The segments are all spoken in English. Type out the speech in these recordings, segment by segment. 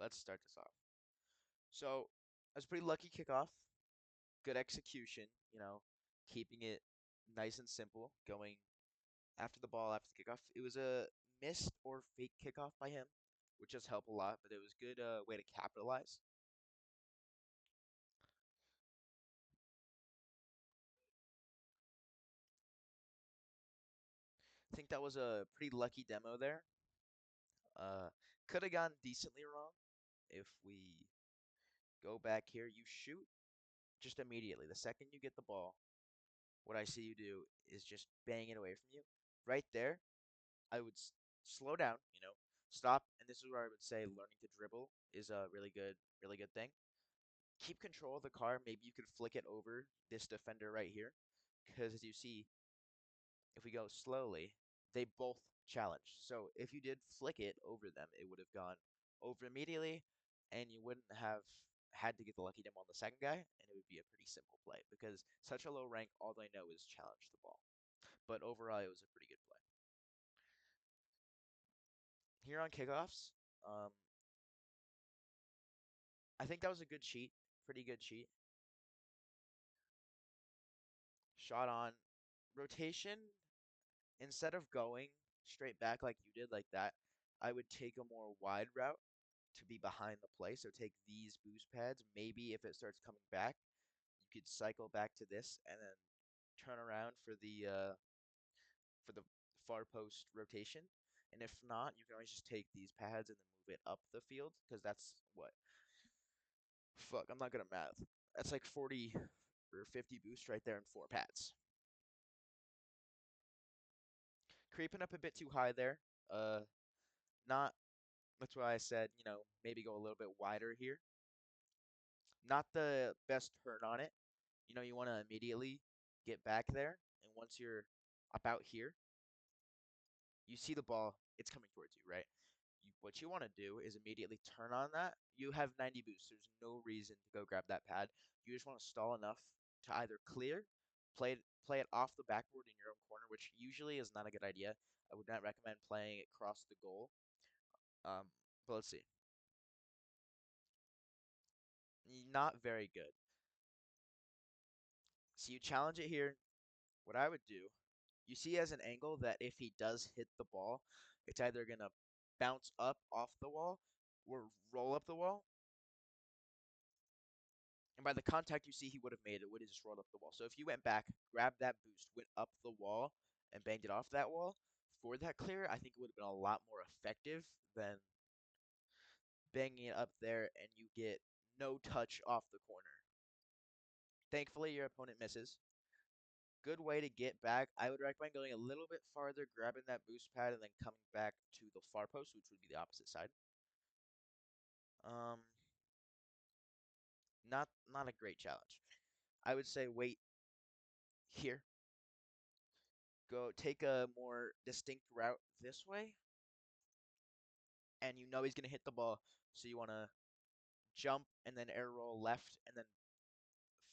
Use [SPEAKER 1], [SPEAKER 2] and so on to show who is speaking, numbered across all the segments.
[SPEAKER 1] let's start this off. So, it was a pretty lucky kickoff. Good execution, keeping it nice and simple, going after the ball after the kickoff. It was a missed or fake kickoff by him, which does help a lot, but it was a good way to capitalize. I think that was a pretty lucky demo there. Uh, could have gone decently wrong if we go back here. You shoot just immediately. The second you get the ball, what I see you do is just bang it away from you. Right there, I would slow down, stop, and this is where I would say learning to dribble is a really good thing. Keep control of the car. Maybe you could flick it over this defender right here, because as you see, if we go slowly, they both challenge. So if you did flick it over them, it would have gone over immediately, and you wouldn't have had to get the lucky demo on the second guy, and it would be a pretty simple play because such a low rank, all they know is challenge the ball. But overall, it was a pretty good play. Here on kickoffs, um, I think that was a good cheat, pretty good cheat. Shot on rotation. Instead of going straight back like you did, like that, I would take a more wide route to be behind the play. So take these boost pads. Maybe if it starts coming back, you could cycle back to this and then turn around for the far post rotation. And if not, you can always just take these pads and then move it up the field because that's what. Fuck, I'm not good at math. That's like 40 or 50 boost right there in four pads. Creeping up a bit too high there. Uh, not. That's why I said, maybe go a little bit wider here. Not the best turn on it. You want to immediately get back there, and once you're about here, you see the ball, it's coming towards you, right? What you want to do is immediately turn on that. You have 90 boosts. There's no reason to go grab that pad. You just want to stall enough to either clear, play it off the backboard in your own corner, which usually is not a good idea. I would not recommend playing it across the goal. Um, but let's see. Not very good. So you challenge it here. What I would do, you see as an angle that if he does hit the ball, it's either going to bounce up off the wall or roll up the wall. And by the contact you see he would have made, it would have just rolled up the wall. So if you went back, grabbed that boost, went up the wall, and banged it off that wall for that clear, I think it would have been a lot more effective than banging it up there and you get no touch off the corner. Thankfully, your opponent misses. Good way to get back. I would recommend going a little bit farther, grabbing that boost pad, and then coming back to the far post, which would be the opposite side. Um, not a great challenge. I would say wait here. Go take a more distinct route this way, and you know he's gonna hit the ball, so you want to jump and then air roll left and then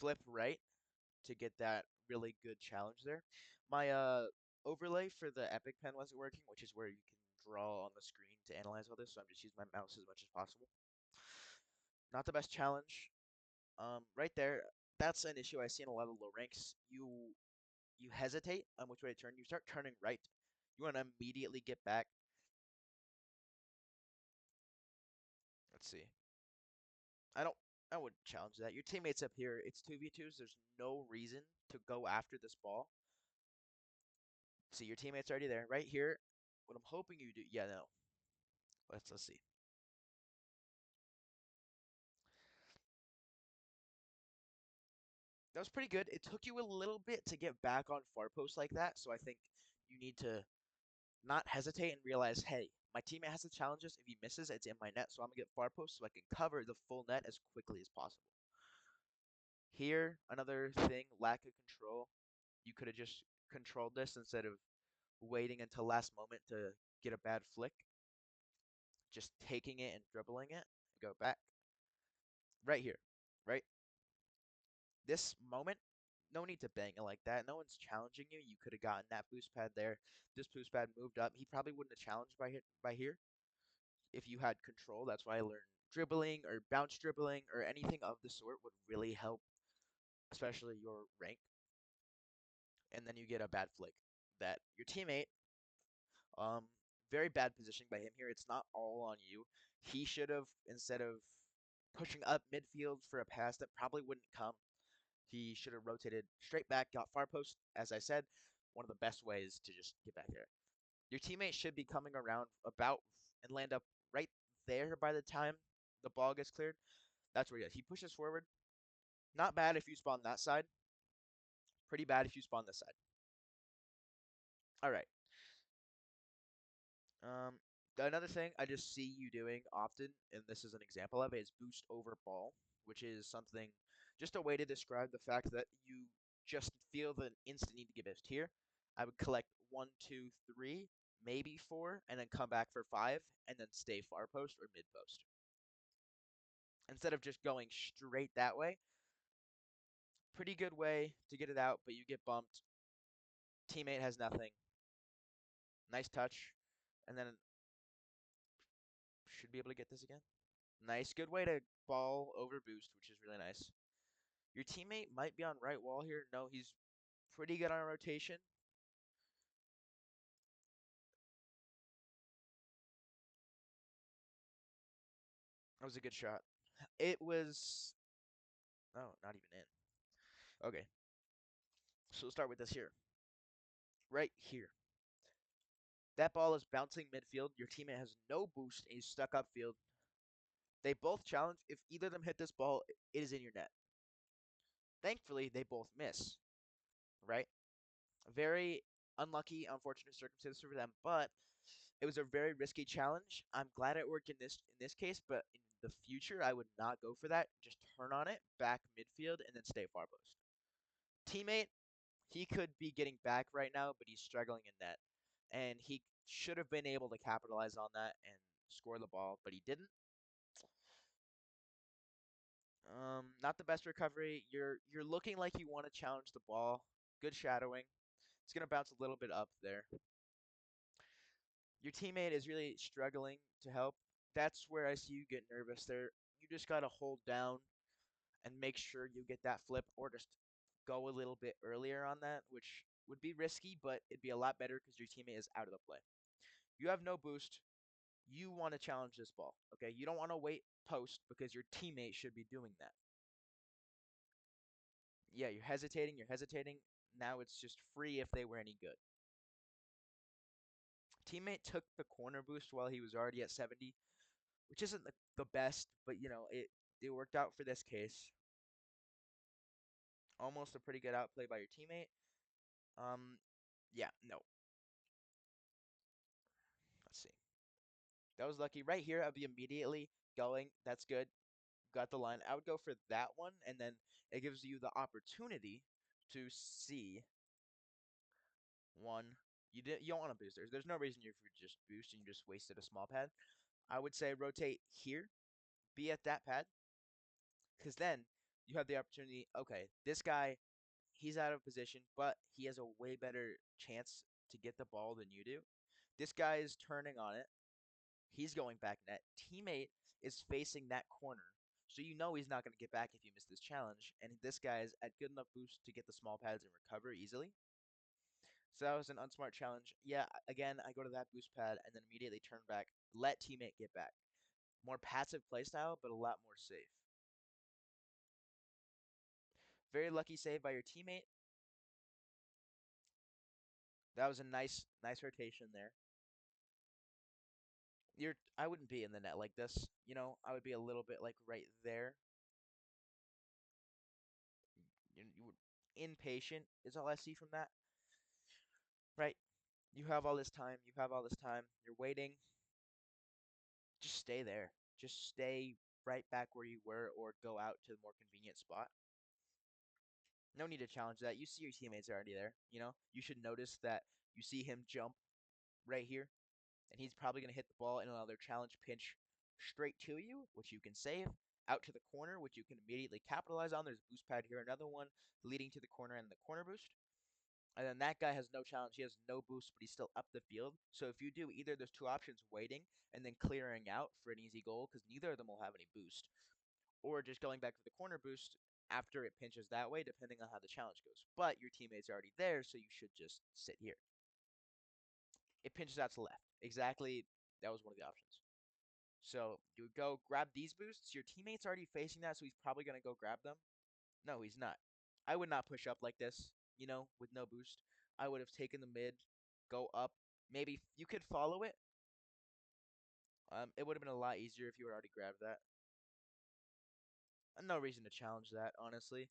[SPEAKER 1] flip right to get that really good challenge there. My overlay for the Epic Pen wasn't working, which is where you can draw on the screen to analyze all this, so I'm just using my mouse as much as possible. Not the best challenge. Right there, that's an issue I see in a lot of low ranks. You hesitate on which way to turn. You start turning right. You want to immediately get back. Let's see. I don't. I wouldn't challenge that. Your teammates up here. It's 2v2s. There's no reason to go after this ball. See, your teammate's already there. Right here. What I'm hoping you do. Yeah, no. Let's see. That was pretty good. It took you a little bit to get back on far post like that, so I think you need to not hesitate and realize, hey, my teammate has to challenge this. If he misses, it's in my net, so I'm gonna get far post so I can cover the full net as quickly as possible. Here, another thing, lack of control. You could have just controlled this instead of waiting until last moment to get a bad flick. Just taking it and dribbling it and go back. Right here, right? This moment, no need to bang it like that. No one's challenging you. You could have gotten that boost pad there. This boost pad moved up. He probably wouldn't have challenged by here. if you had control. That's why I learned dribbling or bounce dribbling or anything of the sort would really help, especially your rank. And then you get a bad flick that your teammate, um, very bad positioning by him here. It's not all on you. He should have, instead of pushing up midfield for a pass that probably wouldn't come, he should have rotated straight back, got far post. As I said, one of the best ways to just get back there. Your teammate should be coming around about and land up right there by the time the ball gets cleared. That's where he is. He pushes forward. Not bad if you spawn that side. Pretty bad if you spawn this side. All right. Um, Another thing I just see you doing often, and this is an example of it, is boost over ball, which is something, just a way to describe the fact that you just feel the instant need to get boost here. I would collect one, two, three, maybe four, and then come back for five, and then stay far post or mid post. Instead of just going straight that way, pretty good way to get it out, but you get bumped. Teammate has nothing. Nice touch, and then should be able to get this again. Nice, good way to ball over boost, which is really nice. Your teammate might be on right wall here. No, he's pretty good on rotation. That was a good shot. It was, oh, not even in. Okay, so we'll start with this here. Right here. That ball is bouncing midfield. Your teammate has no boost and he's stuck upfield. They both challenge. If either of them hit this ball, it is in your net. Thankfully, they both miss, right? Very unlucky, unfortunate circumstances for them, but it was a very risky challenge. I'm glad it worked in this case, but in the future, I would not go for that. Just turn on it, back midfield, and then stay far post. Teammate, he could be getting back right now, but he's struggling in net, and he should have been able to capitalize on that and score the ball, but he didn't. Not the best recovery. You're looking like you want to challenge the ball. Good shadowing. It's gonna bounce a little bit up there. Your teammate is really struggling to help. That's where I see you get nervous there. You just got to hold down and make sure you get that flip or just go a little bit earlier on that, which would be risky, but it'd be a lot better because your teammate is out of the play. You have no boost. You want to challenge this ball, okay? You don't want to wait post because your teammate should be doing that. Yeah, you're hesitating. You're hesitating. Now it's just free if they were any good. Teammate took the corner boost while he was already at 70, which isn't the best, but it worked out for this case. Almost a pretty good outplay by your teammate. Um, yeah, no. Let's see. That was lucky. Right here, I'd be immediately going. That's good. Got the line. I would go for that one, and then it gives you the opportunity to see one. You don't want to boost. There's no reason you could just boost and you just wasted a small pad. I would say rotate here, be at that pad, because then you have the opportunity. Okay, this guy, he's out of position, but he has a way better chance to get the ball than you do. This guy is turning on it. He's going back net. Teammate is facing that corner. So you know he's not going to get back if you miss this challenge. And this guy is at good enough boost to get the small pads and recover easily. So that was an unsmart challenge. Yeah, again, I go to that boost pad and then immediately turn back. Let teammate get back. More passive playstyle, but a lot more safe. Very lucky save by your teammate. That was a nice rotation there. I wouldn't be in the net like this. I would be a little bit like right there. You would impatient is all I see from that. Right. You have all this time. You have all this time. You're waiting. Just stay there. Just stay right back where you were or go out to the more convenient spot. No need to challenge that. You see your teammates are already there. You should notice that you see him jump right here, and he's probably going to hit the ball in another challenge pinch straight to you, which you can save. Out to the corner, which you can immediately capitalize on. There's a boost pad here, another one leading to the corner and the corner boost. And then that guy has no challenge. He has no boost, but he's still up the field. So if you do either, there's two options: waiting and then clearing out for an easy goal, because neither of them will have any boost, or just going back for the corner boost after it pinches that way, depending on how the challenge goes. But your teammate's already there, so you should just sit here. It pinches out to the left. Exactly, that was one of the options. So you would go grab these boosts. Your teammate's already facing that, so he's probably going to go grab them. No, he's not. I would not push up like this, with no boost. I would have taken the mid, go up. Maybe you could follow it. It would have been a lot easier if you had already grabbed that. No reason to challenge that, honestly.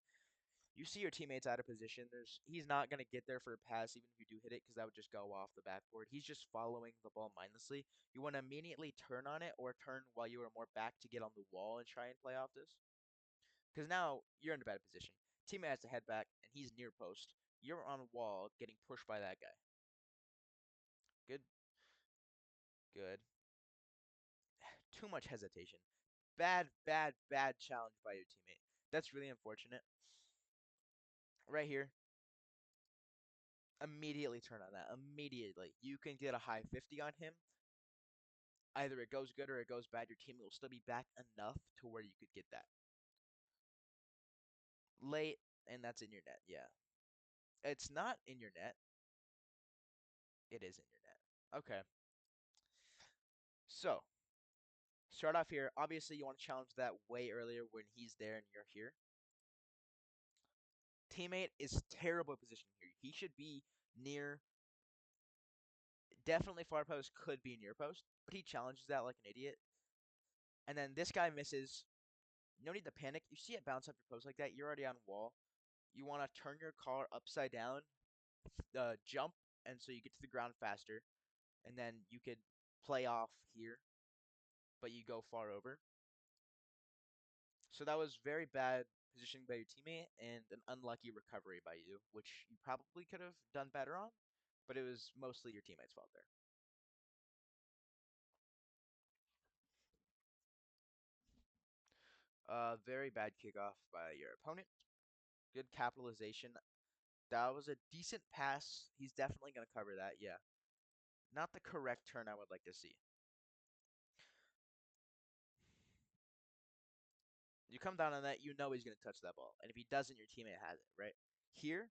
[SPEAKER 1] You see your teammate's out of position. He's not gonna get there for a pass, even if you do hit it, because that would just go off the backboard. He's just following the ball mindlessly. You want to immediately turn on it, or turn while you are more back to get on the wall and try and play off this. Because now you're in a bad position. Teammate has to head back, and he's near post. You're on wall, getting pushed by that guy. Good, good. Too much hesitation. Bad, bad, bad challenge by your teammate. That's really unfortunate. Right here, immediately turn on that. Immediately. You can get a high 50 on him. Either it goes good or it goes bad. Your teammate will still be back enough to where you could get that. Late, and that's in your net. Yeah. It's not in your net. It is in your net. Okay. So, start off here. Obviously, you want to challenge that way earlier when he's there and you're here. Teammate is terrible position here. He should be near, definitely far post, could be near post, but he challenges that like an idiot. And then this guy misses. No need to panic. You see it bounce off your post like that, you're already on wall. You want to turn your car upside down, jump, and so you get to the ground faster. And then you could play off here, but you go far over. So that was very bad positioning by your teammate and an unlucky recovery by you, which you probably could have done better on, but it was mostly your teammate's fault there. Very bad kickoff by your opponent. Good capitalization. That was a decent pass. He's definitely going to cover that, yeah. Not the correct turn I would like to see. You come down on that, you know he's going to touch that ball. And if he doesn't, your teammate has it, right? Here,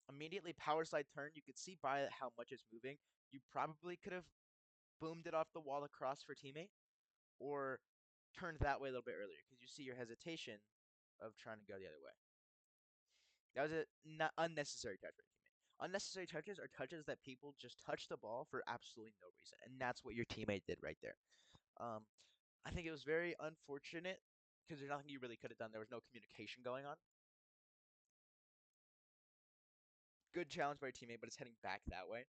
[SPEAKER 1] immediately power slide turn. You could see by how much it's moving. You probably could have boomed it off the wall across for teammate, or turned that way a little bit earlier, because you see your hesitation of trying to go the other way. That was a not unnecessary touch by teammate. Unnecessary touches are touches that people just touch the ball for absolutely no reason, and that's what your teammate did right there. Um, I think it was very unfortunate because there's nothing you really could have done. There was no communication going on. Good challenge by your teammate, but it's heading back that way.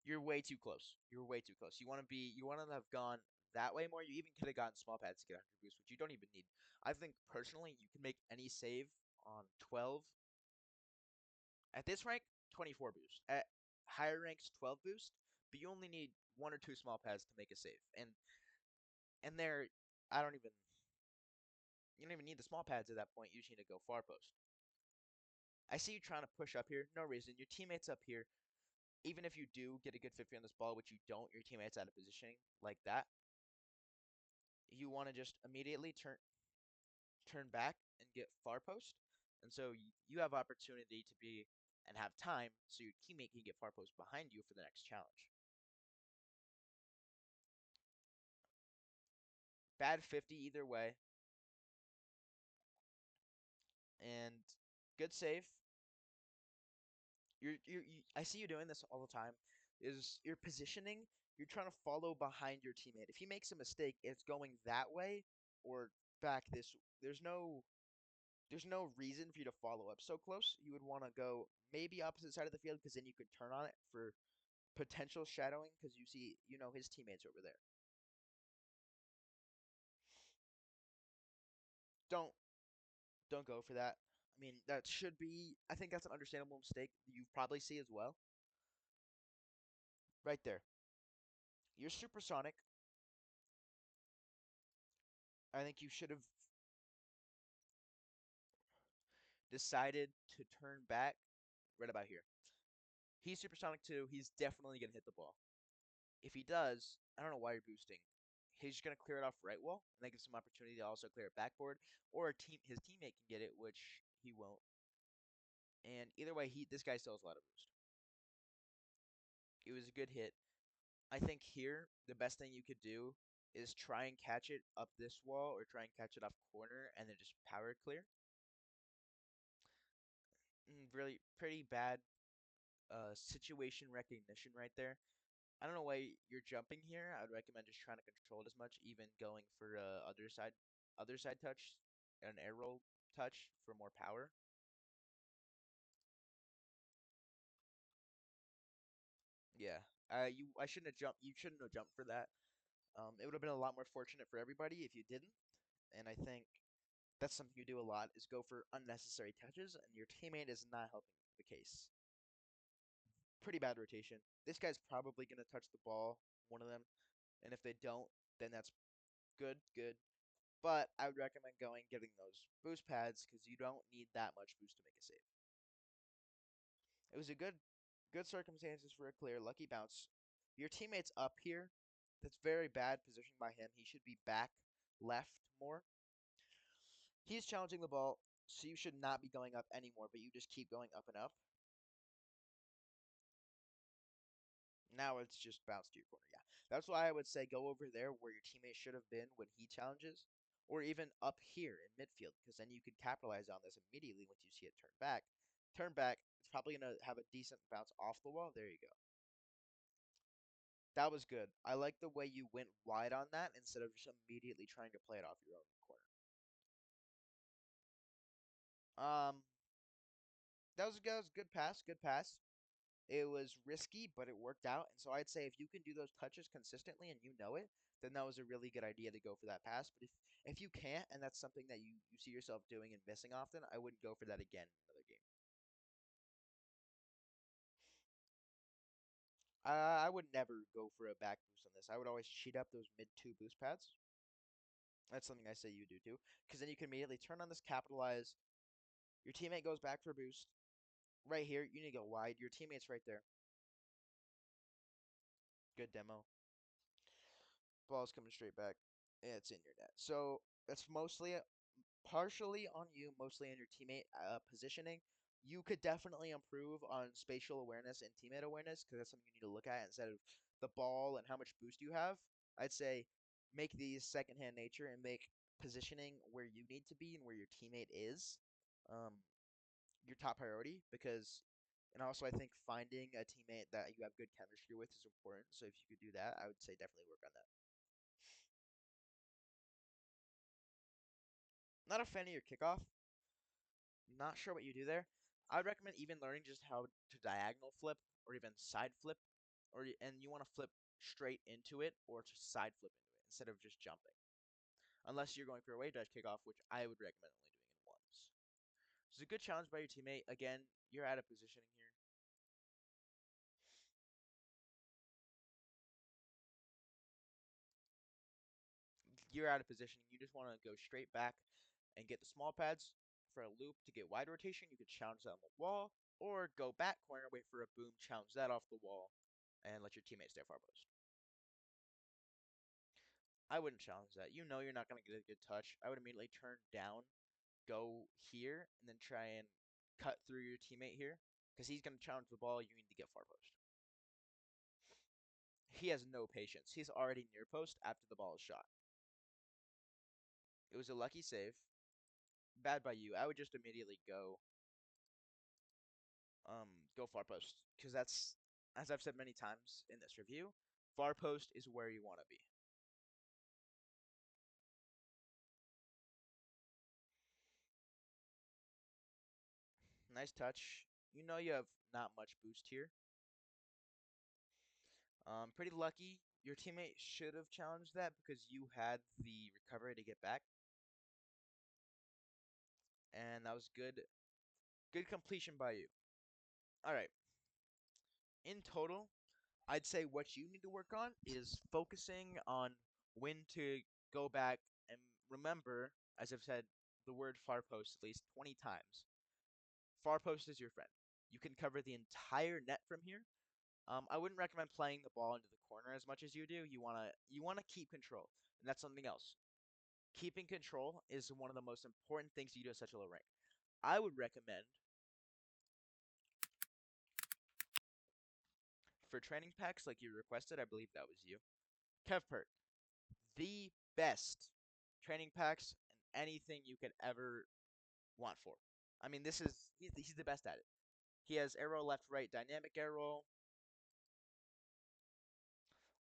[SPEAKER 1] You're way too close. You're way too close. You want to have gone that way more. You even could have gotten small pads to get 100 boost, which you don't even need. I think personally, you can make any save on 12. At this rank, 24 boost. At higher ranks, 12 boost, but you only need one or two small pads to make a save. And there, I don't even you don't even need the small pads at that point. You just need to go far post. I see you trying to push up here. No reason. Your teammate's up here. Even if you do get a good 50 on this ball, which you don't, your teammate's out of positioning like that. You want to just immediately turn back and get far post. And so you have opportunity to be and have time so your teammate can get far post behind you for the next challenge. Bad 50 either way. And good save. I see you doing this all the time. Is your positioning? You're trying to follow behind your teammate. If he makes a mistake, it's going that way or back this. There's no reason for you to follow up so close. You would want to go maybe opposite side of the field, because then you could turn on it for potential shadowing, because you see, his teammates over there. Don't don't go for that. I mean, that should be. I think that's an understandable mistake you probably see as well. Right there. You're supersonic. I think you should have decided to turn back right about here. He's supersonic too. He's definitely gonna hit the ball. If he does, I don't know why you're boosting. He's just gonna clear it off right wall, and that gives him opportunity to also clear it backboard, or his teammate can get it, which he won't. And either way, this guy still has a lot of boost. It was a good hit. I think here the best thing you could do is try and catch it up this wall, or try and catch it off corner, and then just power clear. Really pretty bad situation recognition right there. I don't know why you're jumping here. I would recommend just trying to control it as much, even going for other side touch, an air roll touch for more power. Yeah, I shouldn't have jumped. You shouldn't have jumped for that. It would have been a lot more fortunate for everybody if you didn't. And I think that's something you do a lot is go for unnecessary touches, and your teammate is not helping the case. Pretty bad rotation. This guy's probably gonna touch the ball, one of them, and if they don't, then that's good, good. But I would recommend getting those boost pads because you don't need that much boost to make a save. It was a good circumstances for a clear, lucky bounce. Your teammate's up here. That's very bad position by him. He should be back left more. He's challenging the ball, so you should not be going up anymore, but you just keep going up and up. Now it's just bounce to your corner. Yeah. That's why I would say go over there where your teammate should have been when he challenges, or even up here in midfield, because then you could capitalize on this immediately once you see it turn back. Turn back, it's probably going to have a decent bounce off the wall. There you go. That was good. I like the way you went wide on that instead of just immediately trying to play it off your own corner. Um, that was a good pass. Good pass. It was risky, but it worked out. And so I'd say if you can do those touches consistently and you know it, then that was a really good idea to go for that pass. But if you can't, and that's something that you see yourself doing and missing often, I wouldn't go for that again in another game. I would never go for a back boost on this. I would always cheat up those mid two boost pads. That's something I say you do too, because then you can immediately turn on this capitalize. Your teammate goes back for a boost. Right here, you need to go wide. Your teammate's right there. Good demo. Ball's coming straight back. It's in your net. So that's partially on you, mostly on your teammate positioning. You could definitely improve on spatial awareness and teammate awareness because that's something you need to look at instead of the ball and how much boost you have. I'd say make these secondhand nature and make positioning where you need to be and where your teammate is um, your top priority because. And also, I think finding a teammate that you have good chemistry with is important. So if you could do that, I would say definitely work on that. Not a fan of your kickoff. Not sure what you do there. I'd recommend even learning just how to diagonal flip or even side flip, and you want to flip straight into it or to side flip into it instead of just jumping. Unless you're going for a wave dash kickoff, which I would recommend only doing in ones. So it's a good challenge by your teammate. Again, you're out of positioning here. You're out of positioning. You just want to go straight back and get the small pads for a loop to get wide rotation. You could challenge that on the wall or go back corner, wait for a boom, challenge that off the wall, and let your teammates stay far post. I wouldn't challenge that. You know you're not going to get a good touch. I would immediately turn down, go here, and then try and cut through your teammate here because he's going to challenge the ball. You need to get far post. He has no patience. He's already near post after the ball is shot. It was a lucky save. Bad by you. I would just immediately go far post because that's as I've said many times in this review, far post is where you want to be. Nice touch. You know you have not much boost here. Pretty lucky. Your teammate should have challenged that because you had the recovery to get back, and that was good. Good completion by you. All right. In total, I'd say what you need to work on is focusing on when to go back and remember, as I've said, the word far post at least 20 times. Far post is your friend. You can cover the entire net from here. I wouldn't recommend playing the ball into the corner as much as you do. You wanna keep control, and that's something else. Keeping control is one of the most important things you do at such a low rank. I would recommend for training packs like you requested, I believe that was you, KevPert, the best training packs and anything you could ever want for. I mean, he's the best at it. He has arrow left, right, dynamic arrow.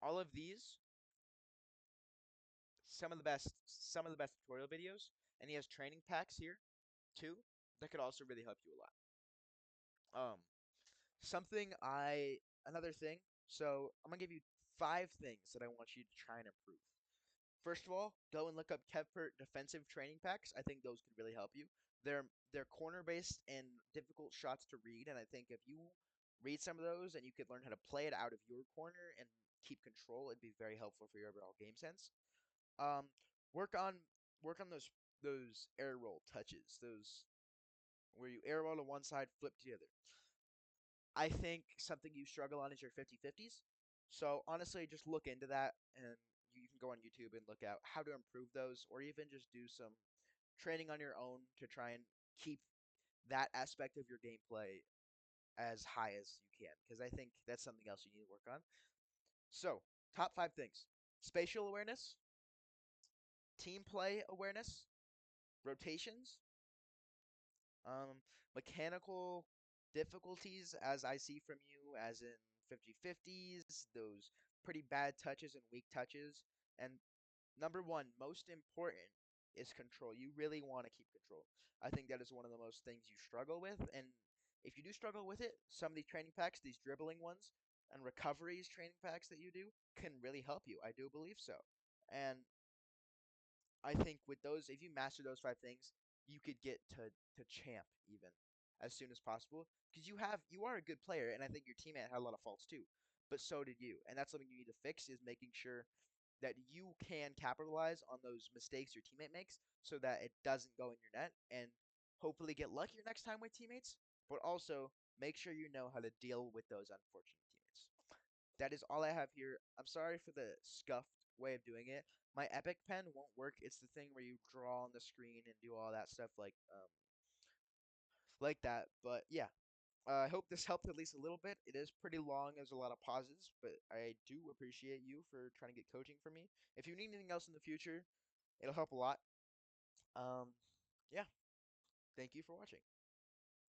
[SPEAKER 1] All of these, some of the best tutorial videos, and he has training packs here too that could also really help you a lot. Something I another thing. So I'm gonna give you 5 things that I want you to try and improve. First of all, go and look up Kevpert defensive training packs. I think those could really help you. They're corner based and difficult shots to read, and I think if you read some of those and you could learn how to play it out of your corner and keep control, it'd be very helpful for your overall game sense. Um, work on work on those air roll touches, those where you air roll to one side, flip to the other. I think something you struggle on is your 50-50s. So honestly, just look into that, and you can go on YouTube and look out how to improve those, or even just do some training on your own to try and keep that aspect of your gameplay as high as you can, because I think that's something else you need to work on. So, top 5 things: spatial awareness, team play awareness, rotations, Um, mechanical difficulties, as I see from you, as in 50-50s, those pretty bad touches and weak touches. And number one, most important, is control. You really want to keep control. I think that is one of the most things you struggle with. And if you do struggle with it, some of these training packs, these dribbling ones, and recoveries training packs that you do, can really help you. I do believe so. And I think with those, if you master those 5 things, you could get to champ even as soon as possible because you are a good player, and I think your teammate had a lot of faults too, but so did you, and that's something you need to fix is making sure that you can capitalize on those mistakes your teammate makes so that it doesn't go in your net, and hopefully get luckier next time with teammates, but also make sure you know how to deal with those unfortunate teammates. That is all I have here. I'm sorry for the scuffed way of doing it. My Epic pen won't work. It's the thing where you draw on the screen and do all that stuff like that. But yeah, I hope this helped at least a little bit. It is pretty long. There's a lot of pauses, but I do appreciate you for trying to get coaching from me. If you need anything else in the future, it'll help a lot. Um, yeah. Thank you for watching.